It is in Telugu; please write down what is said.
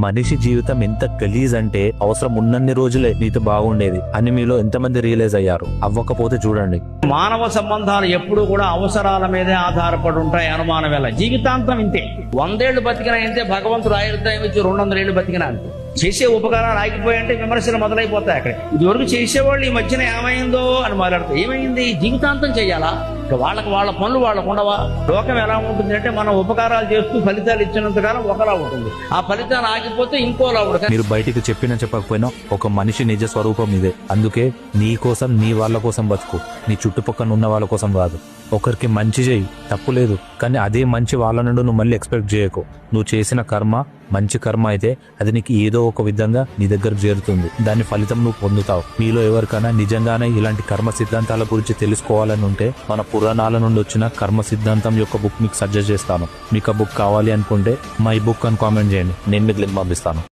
మనిషి జీవితం ఎంత గలీజ్ అంటే అవసరం ఉన్నన్ని రోజులే నీతో బాగుండేది అని మీలో ఎంతమంది రియలైజ్ అయ్యారు? అవ్వకపోతే చూడండి. మానవ సంబంధాలు ఎప్పుడు కూడా అవసరాల మీదే ఆధారపడి ఉంటాయి. అనుమానం ఎలా? జీవితాంతం ఇంతే. 100 ఏళ్లు బతికినా ఇంతే. భగవంతుడు ఆయుర్దాయం ఇచ్చి 200 ఏళ్లు బతికినా అంతే. చేసే ఉపకారాలు ఆగిపోయాయంటే విమర్శలు మొదలైపోతాయి. అక్కడ ఇదివరకు చేసేవాళ్ళు ఈ మధ్యన ఏమైందో అని మాట్లాడతారు. ఏమైంది? జీవితాంతం చెయ్యాలా? వాళ్ళకి వాళ్ళ పనులు వాళ్ళకు ఉండవా? లోకం ఎలా ఉంటుంది అంటే మనం ఉపకారాలు చేస్తూ ఫలితాలు ఇచ్చినంతకాలం ఒకలా ఉంటుంది. ఆ ఫలితాలు ఆగిపోతే ఇంకోలా ఉంటుంది. మీరు బయటికి చెప్పినా చెప్పకపోయినా ఒక మనిషి నిజ స్వరూపం ఇదే. అందుకే నీ కోసం, నీ వాళ్ళ కోసం బతుకు, నీ చుట్టుపక్కల ఉన్న వాళ్ళ కోసం కాదు. ఒకరికి మంచి చేయి, తప్పు లేదు. కానీ అదే మంచి వాళ్ళ నుండి నువ్వు మళ్ళీ ఎక్స్పెక్ట్ చేయకు. నువ్వు చేసిన కర్మ మంచి కర్మ అయితే అది నీకు ఏదో ఒక విధంగా నీ దగ్గరకు చేరుతుంది. దాని ఫలితం నువ్వు పొందుతావు. మీలో ఎవరికైనా నిజంగానే ఇలాంటి కర్మ సిద్ధాంతాల గురించి తెలుసుకోవాలని ఉంటే మన పురాణాల నుండి వచ్చిన కర్మ సిద్ధాంతం యొక్క బుక్ మీకు సజెస్ట్ చేస్తాను. మీకు ఆ బుక్ కావాలి అనుకుంటే మై బుక్ అని కామెంట్ చేయండి, నేను మీకు లింక్ పంపిస్తాను.